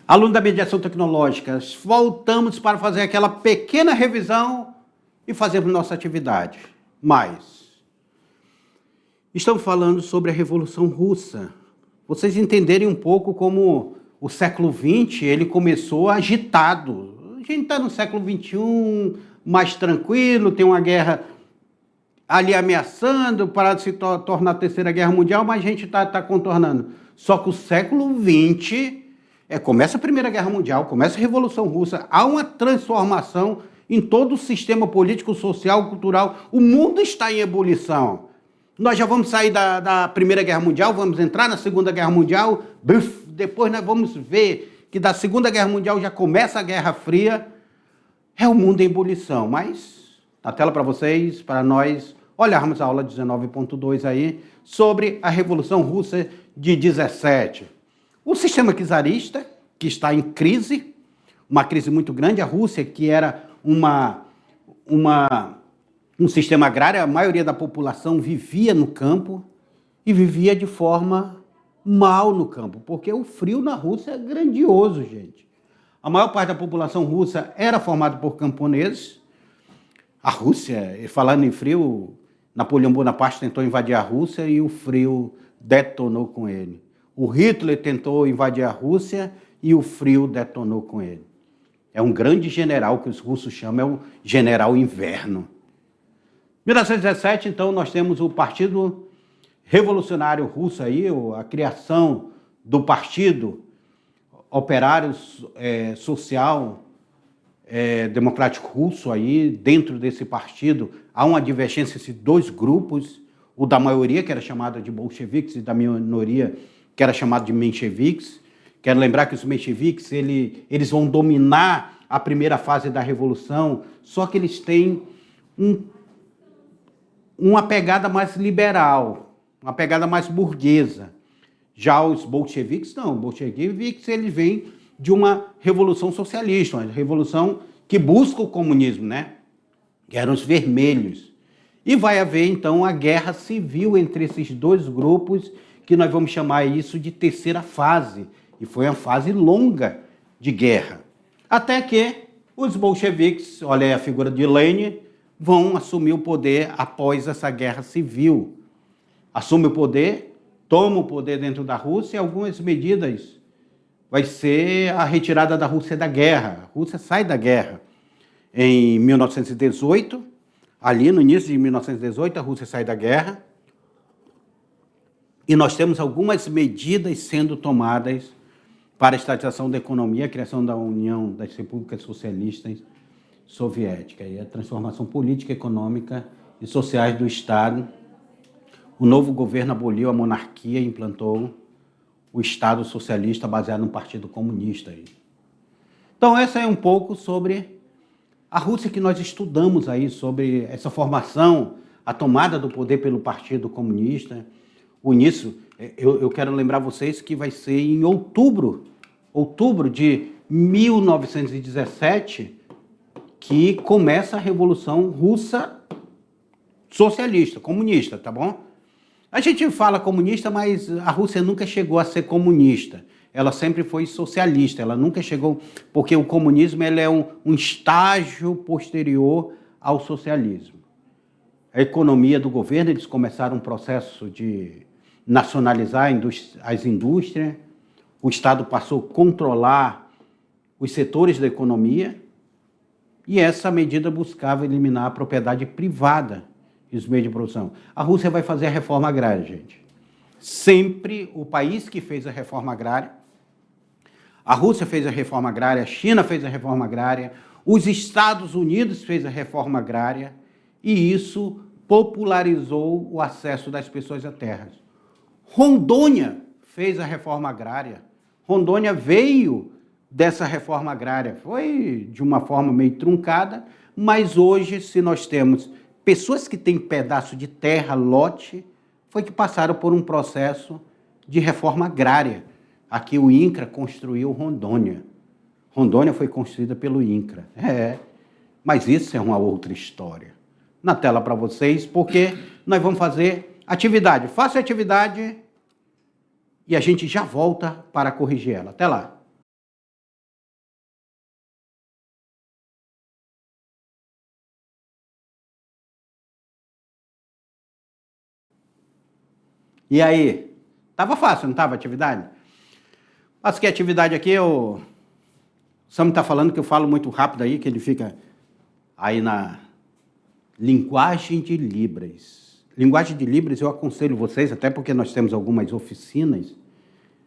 Aluno da mediação tecnológica, voltamos para fazer aquela pequena revisão e fazermos nossa atividade. Mas estamos falando sobre a Revolução Russa. Vocês entenderem um pouco como o século XX ele começou agitado. A gente está no século XXI, mais tranquilo, tem uma guerra ali ameaçando para se tornar a Terceira Guerra Mundial, mas a gente está contornando. Só que o século XX começa a Primeira Guerra Mundial, começa a Revolução Russa, há uma transformação em todo o sistema político, social, cultural. O mundo está em ebulição. Nós já vamos sair da Primeira Guerra Mundial, vamos entrar na Segunda Guerra Mundial, depois nós vamos ver que da Segunda Guerra Mundial já começa a Guerra Fria. É o mundo em ebulição, mas na tela para vocês, para nós olharmos a aula 19.2 aí, sobre a Revolução Russa de 17. O sistema czarista, que está em crise, uma crise muito grande. A Rússia, que era um sistema agrário, a maioria da população vivia no campo e vivia de forma mal no campo, porque o frio na Rússia é grandioso, gente. A maior parte da população russa era formada por camponeses. A Rússia, falando em frio, Napoleão Bonaparte tentou invadir a Rússia e o frio detonou com ele. O Hitler tentou invadir a Rússia e o frio detonou com ele. É um grande general que os russos chamam, é o general inverno. Em 1917, então, nós temos o Partido Revolucionário Russo, aí, a criação do Partido Operário Social Democrático Russo. Aí, dentro desse partido, há uma divergência entre dois grupos, o da maioria, que era chamado de bolcheviques, e da minoria, que era chamado de mencheviques. Quero lembrar que os mencheviques eles vão dominar a primeira fase da Revolução, só que eles têm uma pegada mais liberal, uma pegada mais burguesa. Já os bolcheviques, não. Os bolcheviques eles vêm de uma revolução socialista, uma revolução que busca o comunismo, né? Que eram os vermelhos. E vai haver, então, a guerra civil entre esses dois grupos, que nós vamos chamar isso de terceira fase. E foi uma fase longa de guerra. Até que os bolcheviques, olha aí a figura de Lenin, vão assumir o poder após essa guerra civil. Assume o poder, toma o poder dentro da Rússia, e algumas medidas vai ser a retirada da Rússia da guerra. A Rússia sai da guerra em 1918, ali no início de 1918, a Rússia sai da guerra, e nós temos algumas medidas sendo tomadas para a estatização da economia, a criação da União das Repúblicas Socialistas Soviéticas, e a transformação política, econômica e sociais do Estado. O novo governo aboliu a monarquia e implantou o Estado socialista baseado no Partido Comunista. Então, essa é um pouco sobre a Rússia que nós estudamos aí, sobre essa formação, a tomada do poder pelo Partido Comunista. O início, eu quero lembrar vocês que vai ser em outubro de 1917, que começa a Revolução Russa socialista, comunista, tá bom? A gente fala comunista, mas a Rússia nunca chegou a ser comunista. Ela sempre foi socialista, ela nunca chegou, porque o comunismo ele é um estágio posterior ao socialismo. A economia do governo, eles começaram um processo de nacionalizar as indústrias, o Estado passou a controlar os setores da economia, e essa medida buscava eliminar a propriedade privada e os meios de produção. A Rússia vai fazer a reforma agrária, gente. Sempre o país que fez a reforma agrária, a Rússia fez a reforma agrária, a China fez a reforma agrária, os Estados Unidos fez a reforma agrária, e isso popularizou o acesso das pessoas a terras. Rondônia fez a reforma agrária. Rondônia veio dessa reforma agrária. Foi de uma forma meio truncada, mas hoje, se nós temos pessoas que têm pedaço de terra, lote, foi que passaram por um processo de reforma agrária. Aqui o INCRA construiu Rondônia. Rondônia foi construída pelo INCRA. Mas isso é uma outra história. Na tela para vocês, porque nós vamos fazer atividade. Faça a atividade e a gente já volta para corrigir ela. Até lá. E aí? Tava fácil, não tava a atividade? Mas que atividade aqui, o Sam está falando que eu falo muito rápido aí, que ele fica aí na linguagem de Libras. Linguagem de Libras eu aconselho vocês, até porque nós temos algumas oficinas,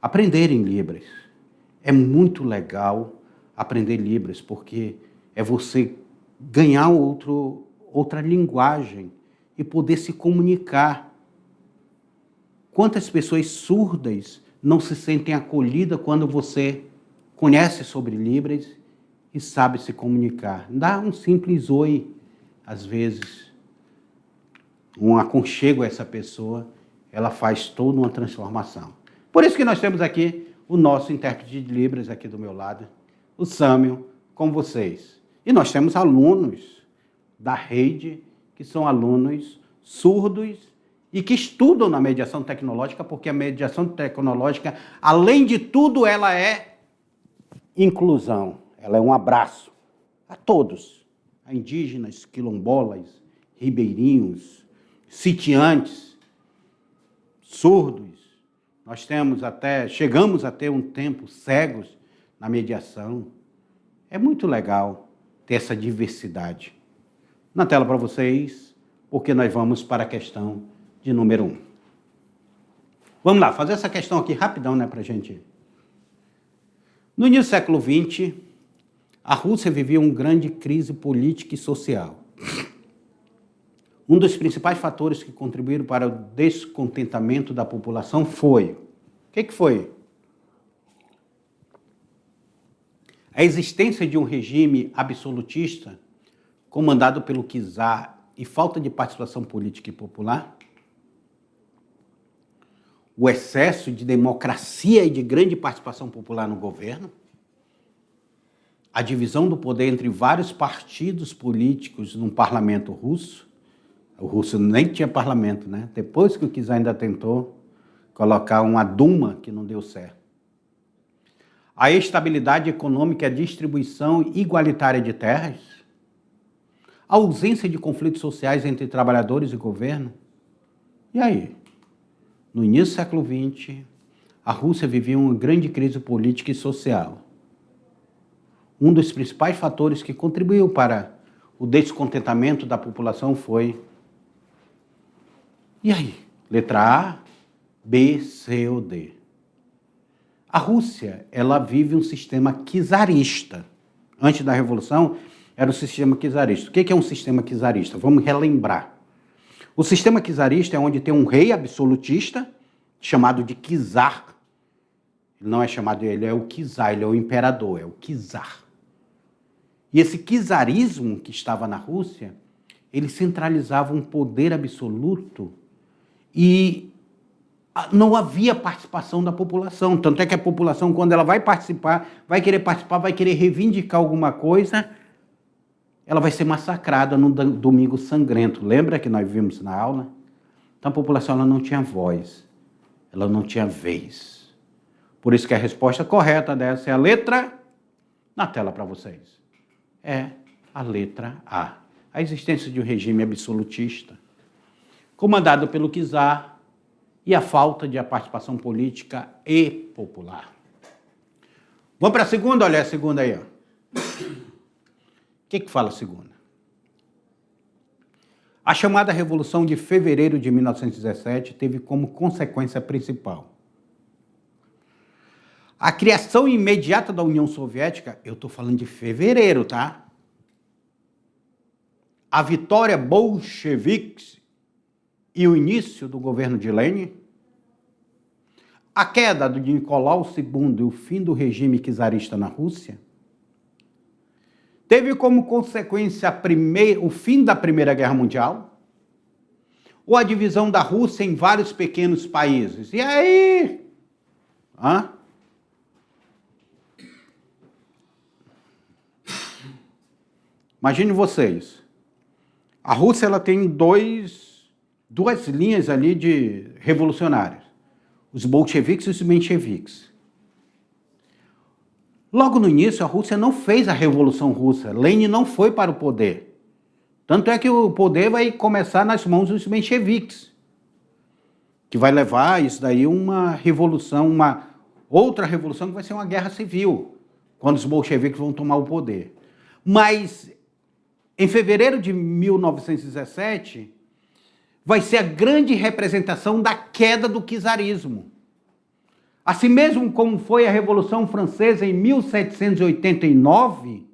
aprenderem Libras. É muito legal aprender Libras, porque é você ganhar outra linguagem e poder se comunicar. Quantas pessoas surdas não se sentem acolhidas quando você conhece sobre Libras e sabe se comunicar? Dá um simples oi, às vezes, um aconchego a essa pessoa, ela faz toda uma transformação. Por isso que nós temos aqui o nosso intérprete de Libras aqui do meu lado, o Samuel, com vocês. E nós temos alunos da rede, que são alunos surdos e que estudam na mediação tecnológica, porque a mediação tecnológica, além de tudo, ela é inclusão, ela é um abraço a todos, a indígenas, quilombolas, ribeirinhos, sitiantes, surdos. Nós chegamos a ter um tempo cegos na mediação. É muito legal ter essa diversidade. Na tela para vocês, porque nós vamos para a questão de número 1. Vamos lá, fazer essa questão aqui rapidão, né, para a gente. No início do século XX, a Rússia vivia uma grande crise política e social. Um dos principais fatores que contribuíram para o descontentamento da população foi... O que foi? A existência de um regime absolutista comandado pelo czar e falta de participação política e popular, o excesso de democracia e de grande participação popular no governo, a divisão do poder entre vários partidos políticos no parlamento russo. O russo nem tinha parlamento, né? Depois que o czar ainda tentou colocar uma Duma, que não deu certo. A estabilidade econômica e a distribuição igualitária de terras, a ausência de conflitos sociais entre trabalhadores e governo. E aí? No início do século XX, a Rússia vivia uma grande crise política e social. Um dos principais fatores que contribuiu para o descontentamento da população foi... E aí? Letra A, B, C ou D? A Rússia, ela vive um sistema czarista. Antes da Revolução, era o sistema czarista. O que é um sistema czarista? Vamos relembrar. O sistema czarista é onde tem um rei absolutista, chamado de czar. Ele não é chamado, ele é o czar, ele é o imperador, é o czar. E esse czarismo que estava na Rússia, ele centralizava um poder absoluto e não havia participação da população. Tanto é que a população, quando ela vai participar, vai querer reivindicar alguma coisa, ela vai ser massacrada no domingo sangrento. Lembra que nós vimos na aula? Então a população ela não tinha voz, ela não tinha vez. Por isso que a resposta correta dessa é a letra, na tela para vocês, é a letra A. A existência de um regime absolutista, comandado pelo czar, e a falta de participação política e popular. Vamos para a segunda? Olha a segunda aí. Ó. O que fala a segunda? A chamada Revolução de Fevereiro de 1917 teve como consequência principal a criação imediata da União Soviética. Eu estou falando de fevereiro, tá? A vitória bolchevique e o início do governo de Lenin, a queda de Nicolau II e o fim do regime czarista na Rússia, teve como consequência o fim da Primeira Guerra Mundial, ou a divisão da Rússia em vários pequenos países. E aí? Imagine vocês, a Rússia ela tem duas linhas ali de revolucionários, os bolcheviques e os mencheviques. Logo no início, a Rússia não fez a Revolução Russa, Lenin não foi para o poder. Tanto é que o poder vai começar nas mãos dos mencheviques, que vai levar isso daí uma revolução, uma outra revolução que vai ser uma guerra civil, quando os bolcheviques vão tomar o poder. Mas, em fevereiro de 1917, vai ser a grande representação da queda do czarismo. Assim mesmo como foi a Revolução Francesa em 1789,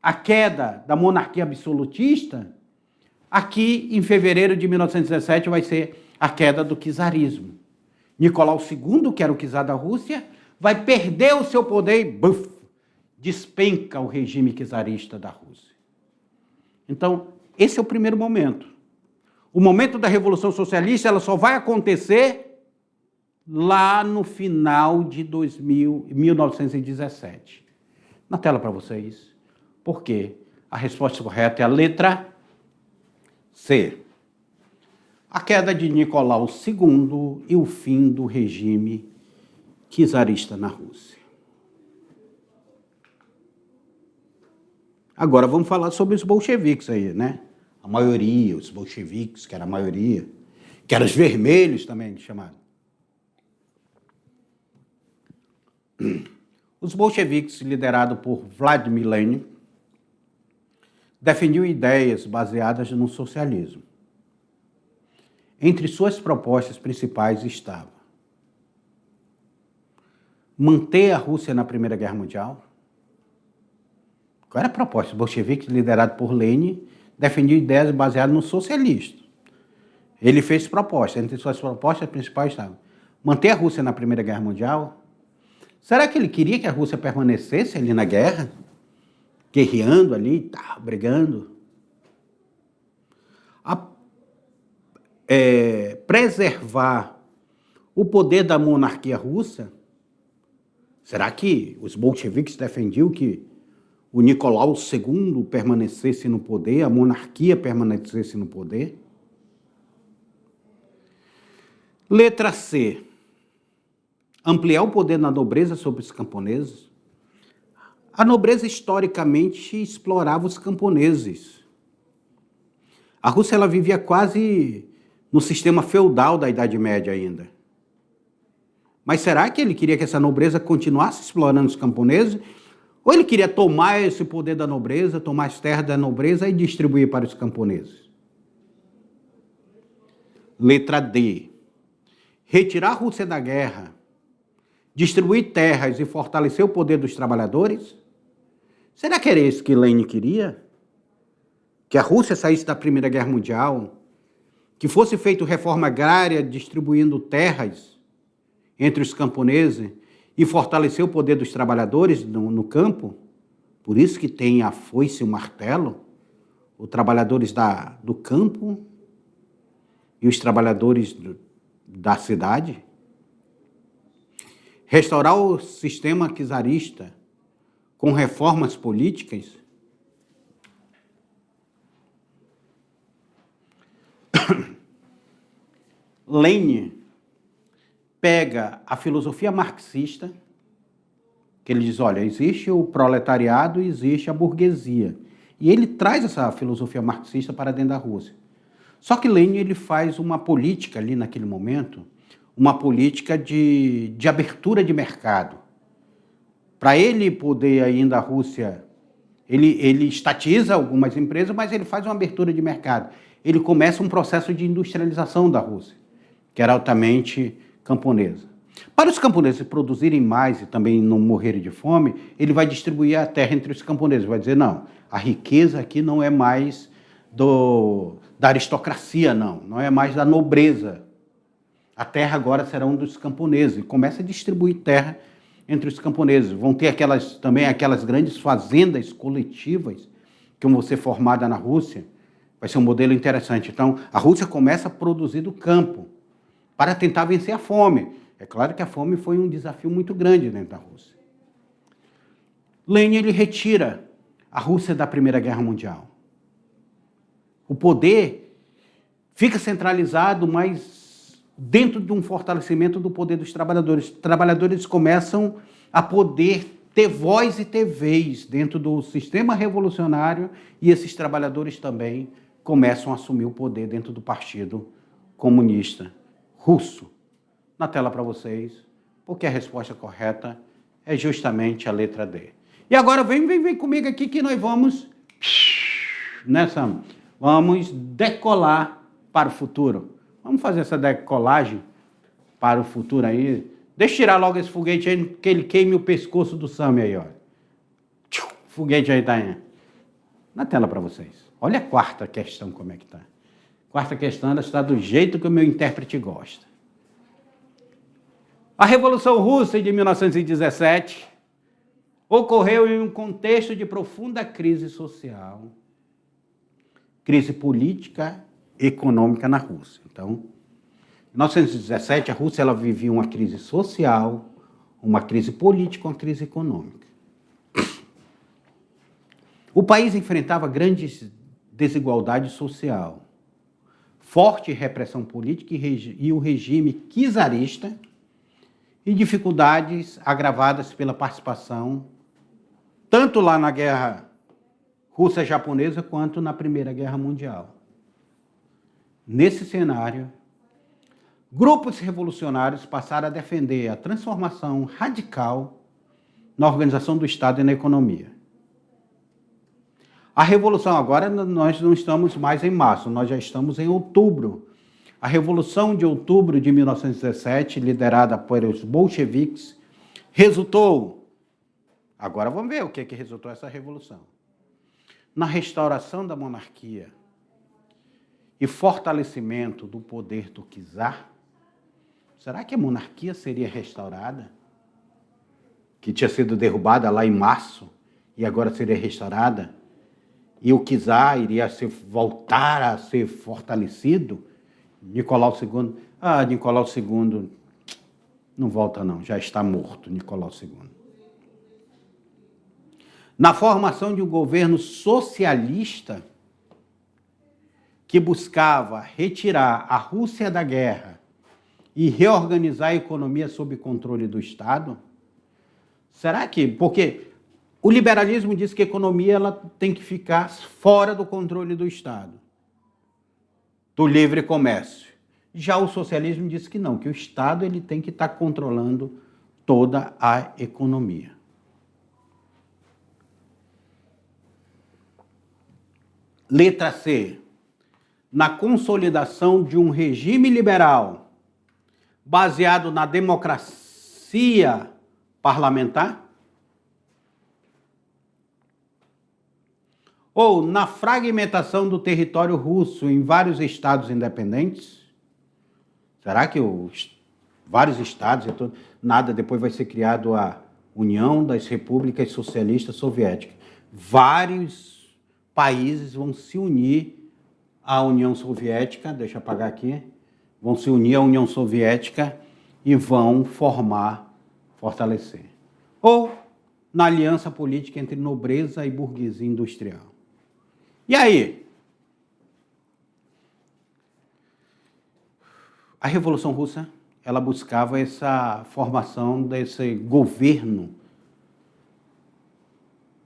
a queda da monarquia absolutista, aqui em fevereiro de 1917 vai ser a queda do czarismo. Nicolau II, que era o czar da Rússia, vai perder o seu poder e buf, despenca o regime czarista da Rússia. Então, esse é o primeiro momento. O momento da Revolução Socialista ela só vai acontecer lá no final de 1917. Na tela para vocês. Por quê? A resposta correta é a letra C. A queda de Nicolau II e o fim do regime czarista na Rússia. Agora vamos falar sobre os bolcheviques aí, né? A maioria, os bolcheviques, que era a maioria, que eram os vermelhos também chamados. Os bolcheviques, liderados por Vladimir Lenin, defendiam ideias baseadas no socialismo. Entre suas propostas principais estava manter a Rússia na Primeira Guerra Mundial. Qual era a proposta? Os bolcheviques, liderados por Lenin, defendiam ideias baseadas no socialismo. Ele fez propostas. Entre suas propostas principais estavam manter a Rússia na Primeira Guerra Mundial. Será que ele queria que a Rússia permanecesse ali na guerra? Guerreando ali, brigando? Preservar o poder da monarquia russa? Será que os bolcheviques defendiam que o Nicolau II permanecesse no poder, a monarquia permanecesse no poder? Letra C. Ampliar o poder da nobreza sobre os camponeses. A nobreza historicamente explorava os camponeses. A Rússia ela vivia quase no sistema feudal da Idade Média ainda. Mas será que ele queria que essa nobreza continuasse explorando os camponeses? Ou ele queria tomar esse poder da nobreza, tomar as terras da nobreza e distribuir para os camponeses? Letra D. Retirar a Rússia da guerra, distribuir terras e fortalecer o poder dos trabalhadores? Será que era isso que Lenin queria? Que a Rússia saísse da Primeira Guerra Mundial? Que fosse feita reforma agrária distribuindo terras entre os camponeses e fortalecer o poder dos trabalhadores no campo? Por isso que tem a foice e o martelo, os trabalhadores do campo e os trabalhadores da cidade. Restaurar o sistema czarista com reformas políticas. Lenin pega a filosofia marxista, que ele diz, olha, existe o proletariado e existe a burguesia. E ele traz essa filosofia marxista para dentro da Rússia. Só que Lenin ele faz uma política ali naquele momento, uma política de abertura de mercado. Para ele poder ainda a Rússia, ele estatiza algumas empresas, mas ele faz uma abertura de mercado. Ele começa um processo de industrialização da Rússia, que era altamente camponesa. Para os camponeses produzirem mais e também não morrerem de fome, ele vai distribuir a terra entre os camponeses. Vai dizer, não, a riqueza aqui não é mais da aristocracia, não é mais da nobreza. A terra agora será dos camponeses. E começa a distribuir terra entre os camponeses. Vão ter também aquelas grandes fazendas coletivas que vão ser formadas na Rússia. Vai ser um modelo interessante. Então, a Rússia começa a produzir do campo para tentar vencer a fome. É claro que a fome foi um desafio muito grande dentro da Rússia. Lenin ele retira a Rússia da Primeira Guerra Mundial. O poder fica centralizado, mas dentro de um fortalecimento do poder dos trabalhadores. Os trabalhadores começam a poder ter voz e ter vez dentro do sistema revolucionário e esses trabalhadores também começam a assumir o poder dentro do Partido Comunista russo. Na tela para vocês, porque a resposta correta é justamente a letra D. E agora vem comigo aqui que nós vamos vamos decolar para o futuro. Vamos fazer essa decolagem para o futuro aí. Deixa eu tirar logo esse foguete aí, que ele queime o pescoço do Sami aí, ó. Foguete aí tá aí. Na tela para vocês. Olha a quarta questão como é que tá. Quarta questão, ela está do jeito que o meu intérprete gosta. A Revolução Russa de 1917 ocorreu em um contexto de profunda crise social, crise política e econômica na Rússia. Então, em 1917, a Rússia ela vivia uma crise social, uma crise política, uma crise econômica. O país enfrentava grandes desigualdades social, forte repressão política e o regime czarista e dificuldades agravadas pela participação tanto lá na Guerra Russa-Japonesa quanto na Primeira Guerra Mundial. Nesse cenário, grupos revolucionários passaram a defender a transformação radical na organização do Estado e na economia. A Revolução agora, nós não estamos mais em março, nós já estamos em outubro. A Revolução de Outubro de 1917, liderada pelos bolcheviques, resultou, agora vamos ver o que resultou essa revolução, na restauração da monarquia e fortalecimento do poder do czar. Será que a monarquia seria restaurada? Que tinha sido derrubada lá em março e agora seria restaurada? E o czar iria voltar a ser fortalecido? Nicolau II, Nicolau II não volta não, já está morto, Nicolau II. Na formação de um governo socialista que buscava retirar a Rússia da guerra e reorganizar a economia sob controle do Estado? Será que... Porque o liberalismo diz que a economia ela tem que ficar fora do controle do Estado, do livre comércio. Já o socialismo diz que não, que o Estado ele tem que estar controlando toda a economia. Letra C. Na consolidação de um regime liberal baseado na democracia parlamentar? Ou na fragmentação do território russo em vários estados independentes? Será que vários estados e tudo, nada, depois vai ser criado a União das Repúblicas Socialistas Soviéticas? Vários países vão se unir à União Soviética, deixa eu apagar aqui, vão se unir à União Soviética e vão fortalecer. Ou na aliança política entre nobreza e burguesia industrial. E aí? A Revolução Russa, ela buscava essa formação desse governo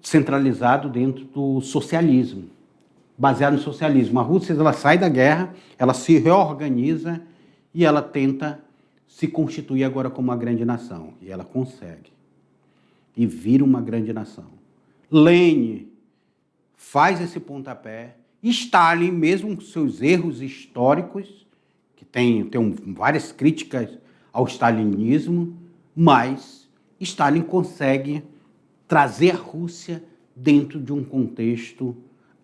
centralizado dentro do socialismo, baseado no socialismo. A Rússia ela sai da guerra, ela se reorganiza e ela tenta se constituir agora como uma grande nação. E ela consegue. E vira uma grande nação. Lenin faz esse pontapé. Stalin, mesmo com seus erros históricos, que tem várias críticas ao stalinismo, mas Stalin consegue trazer a Rússia dentro de um contexto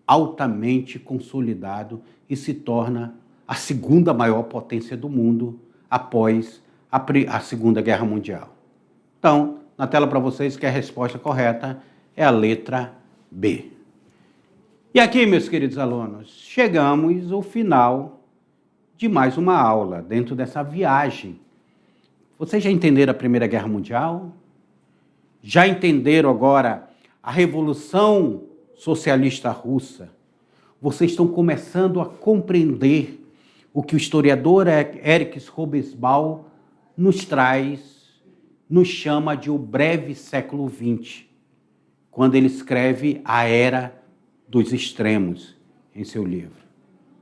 altamente consolidado e se torna a segunda maior potência do mundo após a Segunda Guerra Mundial. Então, na tela para vocês que a resposta correta é a letra B. E aqui, meus queridos alunos, chegamos ao final de mais uma aula dentro dessa viagem. Vocês já entenderam a Primeira Guerra Mundial? Já entenderam agora a Revolução Socialista Russa? Vocês estão começando a compreender o que o historiador Erich Hobsbawm nos traz, nos chama de o breve século XX, quando ele escreve A Era dos Extremos em seu livro.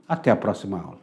Até a próxima aula.